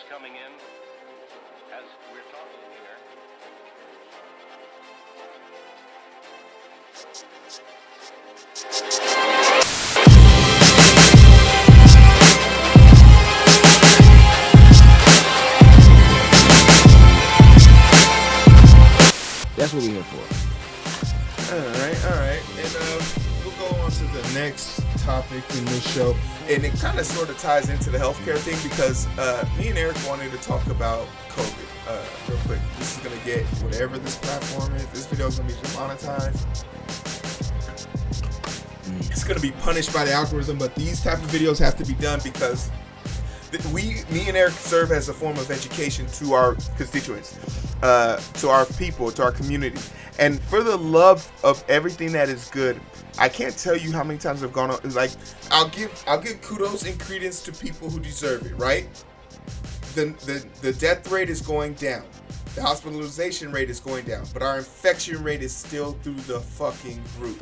coming in as we're talking here. That's what we're here for. All right. And we'll go on to the next topic in this show. And it kind of sort of ties into the healthcare thing because me and Eric wanted to talk about COVID real quick. This is going to get whatever this platform is. This video is going to be demonetized. It's going to be punished by the algorithm, but these type of videos have to be done because me and Eric serve as a form of education to our constituents, to our people, to our community. And for the love of everything that is good, I can't tell you how many times I've gone on. Like, I'll give kudos and credence to people who deserve it, right? The death rate is going down. The hospitalization rate is going down. But our infection rate is still through the fucking roof.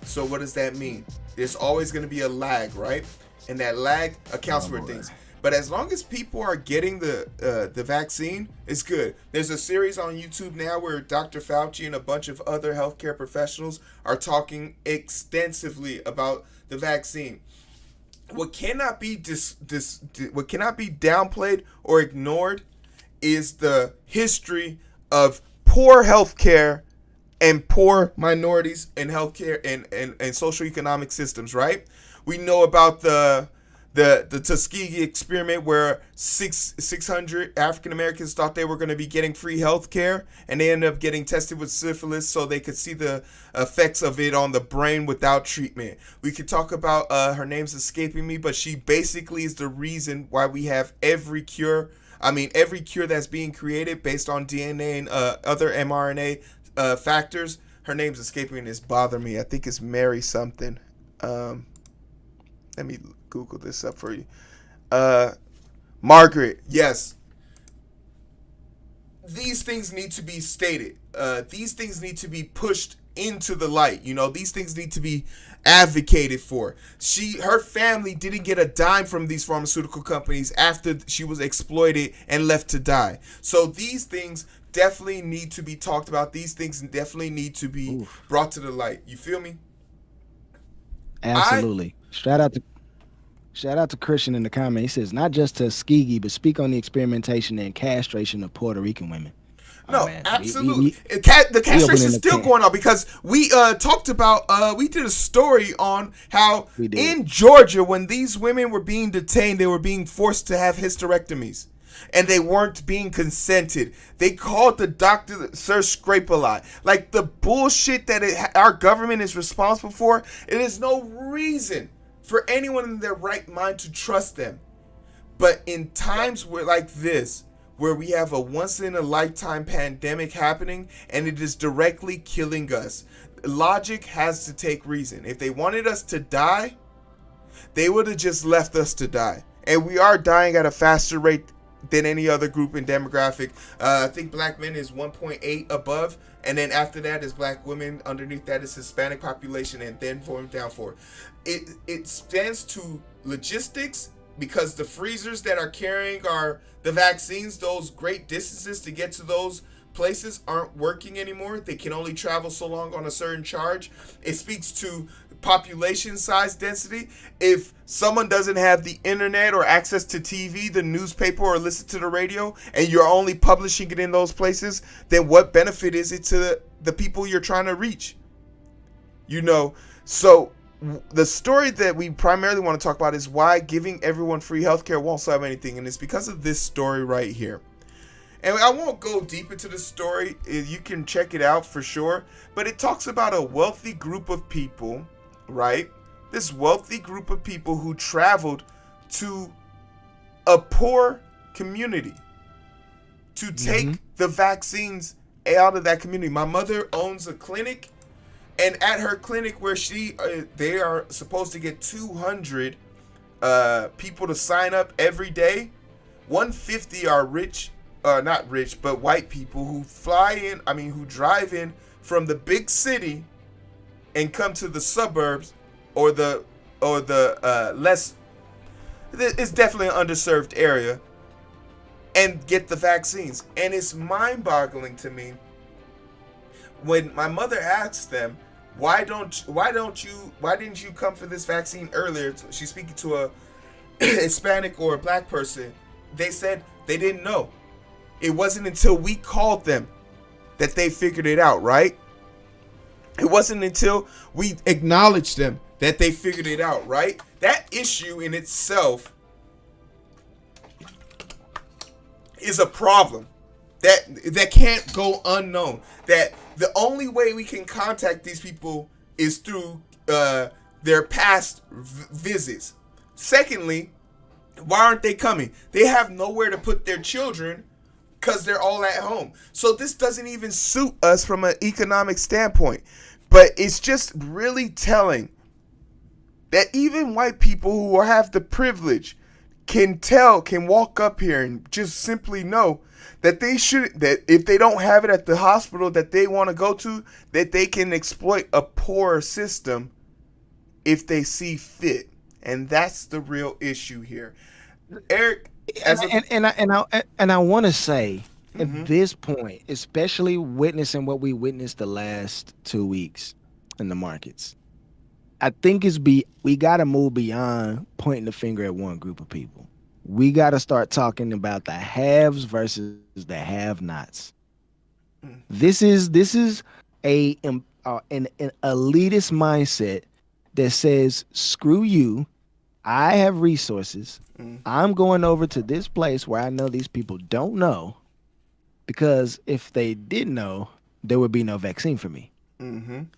So what does that mean? There's always going to be a lag, right? And that lag accounts for things. But as long as people are getting the vaccine, it's good. There's a series on YouTube now where Dr. Fauci and a bunch of other healthcare professionals are talking extensively about the vaccine. What cannot be what cannot be downplayed or ignored is the history of poor healthcare and poor minorities in healthcare and social economic systems, right? We know about the Tuskegee experiment where 600 African Americans thought they were going to be getting free health care, and they ended up getting tested with syphilis so they could see the effects of it on the brain without treatment. We could talk about, her name's escaping me, but she basically is the reason why we have every cure that's being created based on DNA and other mRNA factors. Her name's escaping me and it's bothering me. I think it's Mary something. Let me Google this up for you. Margaret, yes. These things need to be stated. These things need to be pushed into the light. You know, these things need to be advocated for. Her family didn't get a dime from these pharmaceutical companies after she was exploited and left to die. So these things definitely need to be talked about. These things definitely need to be brought to the light. You feel me? Absolutely. Shout out to Christian in the comment. He says, not just Tuskegee, but speak on the experimentation and castration of Puerto Rican women. No, absolutely. The castration is still going on because we talked about, we did a story on how in Georgia, when these women were being detained, they were being forced to have hysterectomies. And they weren't being consented. They called the doctor Sir Scrape-A-Lot. Like the bullshit that our government is responsible for, it is no reason for anyone in their right mind to trust them. But in times like this, where we have a once-in-a-lifetime pandemic happening and it is directly killing us, logic has to take reason. If they wanted us to die, they would have just left us to die. And we are dying at a faster rate than any other group in demographic. I think black men is 1.8 above, and then after that is black women. Underneath that is Hispanic population, and then down for it stands to logistics because the freezers that are carrying the vaccines, those great distances to get to those places aren't working anymore. They can only travel so long on a certain charge. It speaks to population size density. If someone doesn't have the internet or access to TV, the newspaper, or listen to the radio, and you're only publishing it in those places, then what benefit is it to the people you're trying to reach? You know, so the story that we primarily want to talk about is why giving everyone free healthcare won't solve anything, and it's because of this story right here. And I won't go deep into the story. You can check it out for sure. But it talks about a wealthy group of people, right? This wealthy group of people who traveled to a poor community to take the vaccines out of that community. My mother owns a clinic, and at her clinic where they are supposed to get 200 people to sign up every day. 150 are rich. Not rich, but white people who who drive in from the big city and come to the suburbs or the less, it's definitely an underserved area, and get the vaccines. And it's mind-boggling to me when my mother asks them, why didn't you come for this vaccine earlier? She's speaking to a Hispanic or a black person. They said they didn't know. It wasn't until we called them that they figured it out, right? It wasn't until we acknowledged them that they figured it out, right? That issue in itself is a problem that can't go unknown. That the only way we can contact these people is through their past visits. Secondly, why aren't they coming? They have nowhere to put their children because they're all at home. So this doesn't even suit us from an economic standpoint. But it's just really telling that even white people who have the privilege can walk up here and just simply know that that if they don't have it at the hospital that they want to go to, that they can exploit a poor system if they see fit. And that's the real issue here. Eric, I want to say at this point, especially witnessing what we witnessed the last 2 weeks in the markets, I think we got to move beyond pointing the finger at one group of people. We got to start talking about the haves versus the have-nots. This is an elitist mindset that says, screw you, I have resources. I'm going over to this place where I know these people don't know, because if they did know, there would be no vaccine for me.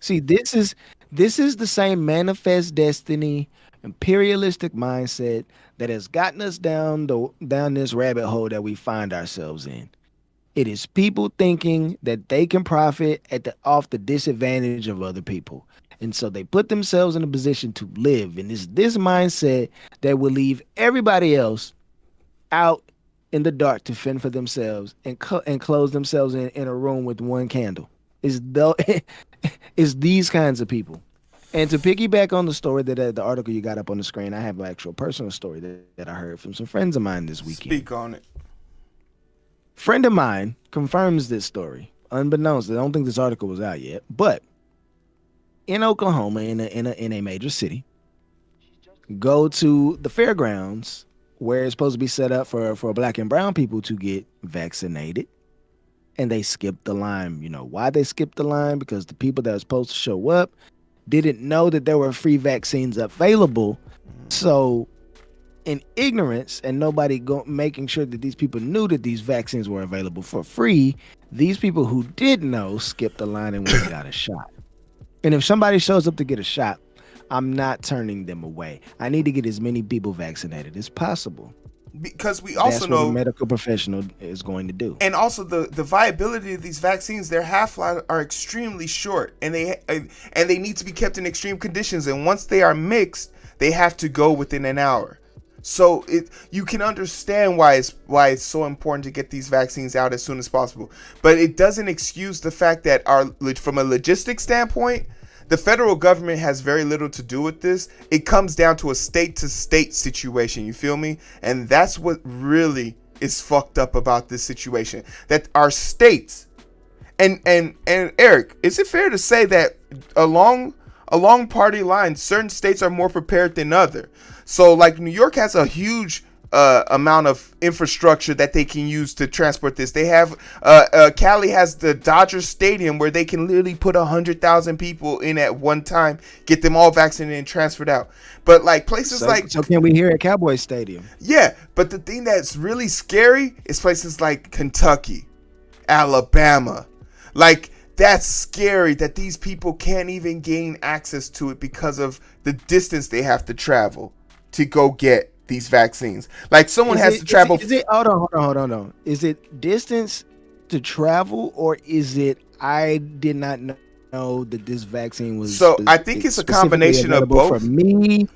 See, this is the same manifest destiny, imperialistic mindset that has gotten us down this rabbit hole that we find ourselves in. It is people thinking that they can profit off the disadvantage of other people. And so they put themselves in a position to live. And it's this mindset that will leave everybody else out in the dark to fend for themselves and close themselves in a room with one candle. It's these kinds of people. And to piggyback on the story that the article you got up on the screen, I have an actual personal story that I heard from some friends of mine this weekend. Speak on it. Friend of mine confirms this story, unbeknownst. I don't think this article was out yet, but in Oklahoma, in a major city, go to the fairgrounds where it's supposed to be set up for black and brown people to get vaccinated, and they skipped the line. You know why they skipped the line? Because the people that were supposed to show up didn't know that there were free vaccines available. So in ignorance and nobody making sure that these people knew that these vaccines were available for free, these people who did know skipped the line and went and got a shot. And if somebody shows up to get a shot, I'm not turning them away. I need to get as many people vaccinated as possible. Because we also know what a medical professional is going to do. And also the viability of these vaccines, their half-life are extremely short, and they need to be kept in extreme conditions. And once they are mixed, they have to go within an hour. So you can understand why it's so important to get these vaccines out as soon as possible. But it doesn't excuse the fact that from a logistics standpoint, the federal government has very little to do with this. It comes down to a state-to-state situation, you feel me? And that's what really is fucked up about this situation. That our states, and Eric, is it fair to say that along party lines, certain states are more prepared than others? So like New York has a huge amount of infrastructure that they can use to transport this. They have Cali has the Dodger Stadium where they can literally put 100,000 people in at one time, get them all vaccinated and transferred out. But like places so can we hear at Cowboy Stadium? Yeah, but the thing that's really scary is places like Kentucky, Alabama. Like that's scary that these people can't even gain access to it because of the distance they have to travel to go get these vaccines. Like someone has to travel. Hold on. Is it distance to travel, or is it I did not know that this vaccine was? So I think it's a combination of both. For me,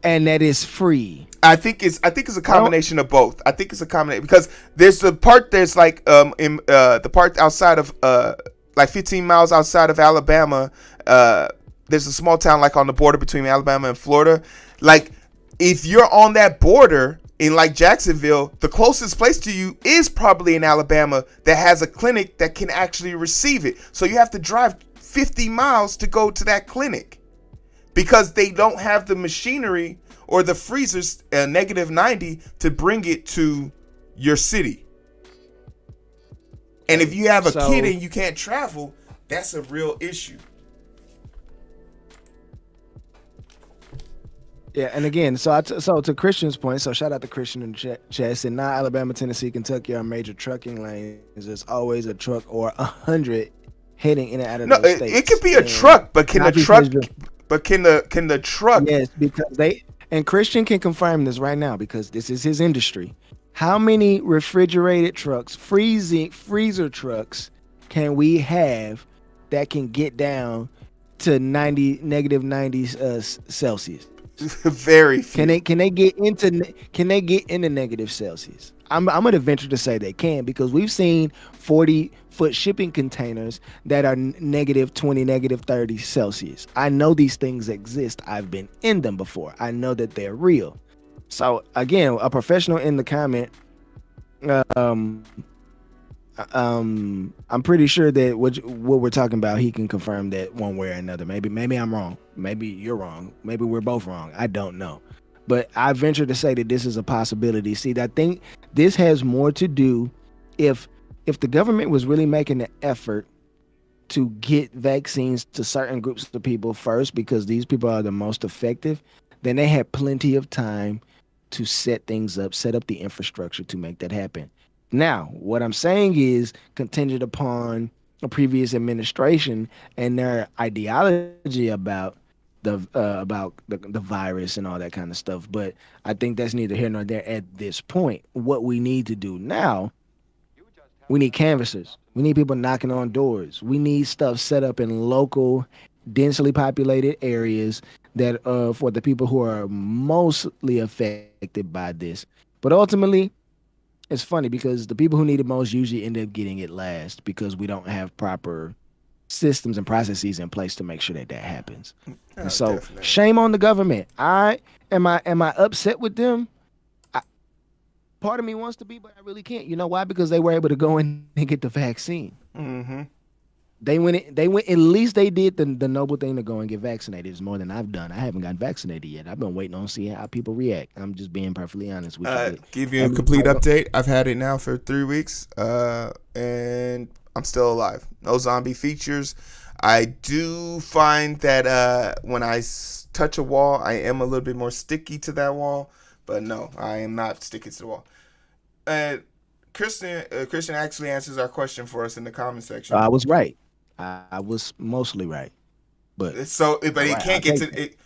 and that is free. I think it's a combination of both. I think it's a combination because there's like in the part outside of like 15 miles outside of Alabama. There's a small town like on the border between Alabama and Florida. Like if you're on that border in like Jacksonville, the closest place to you is probably in Alabama that has a clinic that can actually receive it. So you have to drive 50 miles to go to that clinic because they don't have the machinery or the freezers -90 to bring it to your city. And if you have a kid and you can't travel, that's a real issue. Yeah, and again, so to Christian's point, so shout out to Christian in the chat. And now Alabama, Tennessee, Kentucky are major trucking lanes. There's always a truck or 100 heading in and out of those states. It could be a truck, but can the truck? Yes, because and Christian can confirm this right now because this is his industry. How many refrigerated trucks, freezer trucks, can we have that can get down to -90 Celsius? Very few. Can they get into negative Celsius? I'm gonna venture to say they can because we've seen 40-foot shipping containers that are -20, -30 Celsius. I know these things exist. I've been in them before. I know that they're real. So again, a professional in the comment, I'm pretty sure that what we're talking about, he can confirm that one way or another. Maybe I'm wrong. Maybe you're wrong. Maybe we're both wrong. I don't know. But I venture to say that this is a possibility. See, I think this has more to do if the government was really making the effort to get vaccines to certain groups of people first, because these people are the most effective, then they had plenty of time to set things up, set up the infrastructure to make that happen. Now, what I'm saying is contingent upon a previous administration and their ideology about the virus and all that kind of stuff. But I think that's neither here nor there at this point. What we need to do now, we need canvassers. We need people knocking on doors. We need stuff set up in local, densely populated areas that for the people who are mostly affected by this. But ultimately, it's funny because the people who need it most usually end up getting it last because we don't have proper systems and processes in place to make sure that happens. And so definitely. Shame on the government. Am I upset with them? Part of me wants to be, but I really can't. You know why? Because they were able to go in and get the vaccine. Mm-hmm. They went. At least they did the noble thing to go and get vaccinated. It's more than I've done. I haven't gotten vaccinated yet. I've been waiting on seeing how people react. I'm just being perfectly honest with you. Give you a complete update. I've had it now for 3 weeks, and I'm still alive. No zombie features. I do find that when I touch a wall, I am a little bit more sticky to that wall. But no, I am not sticky to the wall. Christian actually answers our question for us in the comment section. I was right. I was mostly right, but he can't get to it.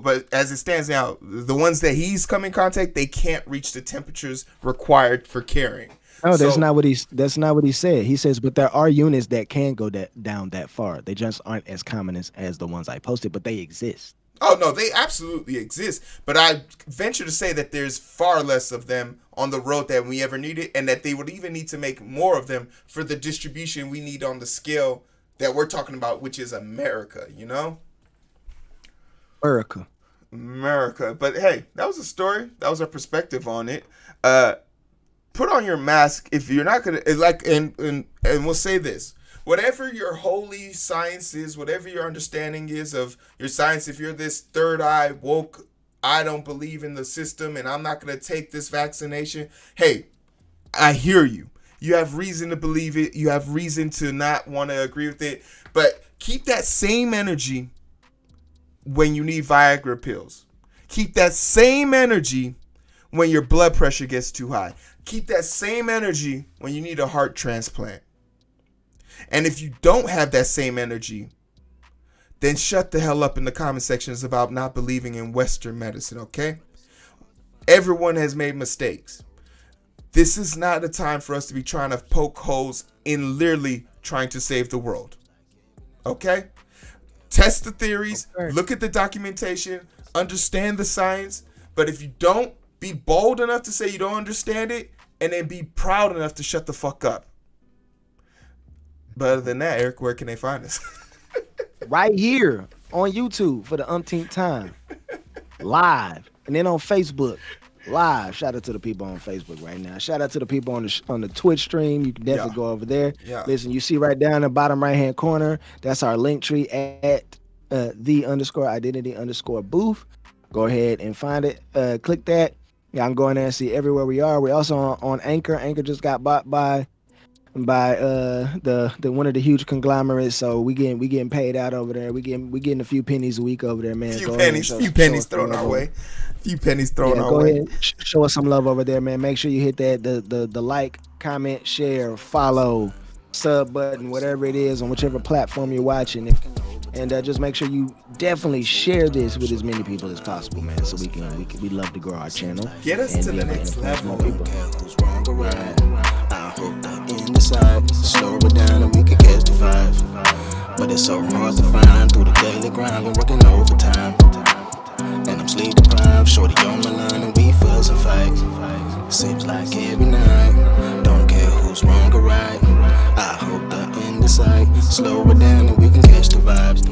But as it stands now, the ones that he's come in contact, they can't reach the temperatures required for carrying. No, that's not what he said. He says, but there are units that can go down that far. They just aren't as common as the ones I posted, but they exist. Oh, no, they absolutely exist. But I venture to say that there's far less of them on the road than we ever needed, and that they would even need to make more of them for the distribution we need on the scale that we're talking about, which is America, you know? America. But hey, that was a story. That was our perspective on it. Put on your mask if you're not going to, and we'll say this. Whatever your holy science is, whatever your understanding is of your science, if you're this third eye woke, I don't believe in the system and I'm not going to take this vaccination. Hey, I hear you. You have reason to believe it. You have reason to not want to agree with it. But keep that same energy when you need Viagra pills. Keep that same energy when your blood pressure gets too high. Keep that same energy when you need a heart transplant. And if you don't have that same energy, then shut the hell up in the comment sections about not believing in Western medicine, okay? Everyone has made mistakes. This is not a time for us to be trying to poke holes in literally trying to save the world, okay? Test the theories, look at the documentation, understand the science, but if you don't, be bold enough to say you don't understand it, and then be proud enough to shut the fuck up. But other than that, Eric, where can they find us? Right here on YouTube for the umpteenth time. Live. And then on Facebook. live. Shout out to the people on Facebook right now. Shout out to the people on the Twitch stream. You can definitely go over there. Yeah. Listen, you see right down in the bottom right hand corner, that's our link tree at the_identity_booth. Go ahead and find it. Click that. Yeah, I'm going there and see everywhere we are. We're also on Anchor. Anchor just got bought by the one of the huge conglomerates, so we getting paid out over there. We getting a few pennies a week over there, man. Few pennies thrown our way. Go ahead, show us some love over there, man. Make sure you hit that the like, comment, share, follow, sub button, whatever it is on whichever platform you're watching. And just make sure you definitely share this with as many people as possible, man. So we love to grow our channel. Get us to the next level. I hope that in the side, slow it down and we can catch the vibe. But it's so hard to find through the daily grind. We're working overtime, and I'm sleep deprived. Shorty on my line and we fuss and fight. Seems like every night, don't care who's wrong or right. I hope that in the sight, slow it down and we can catch the vibes.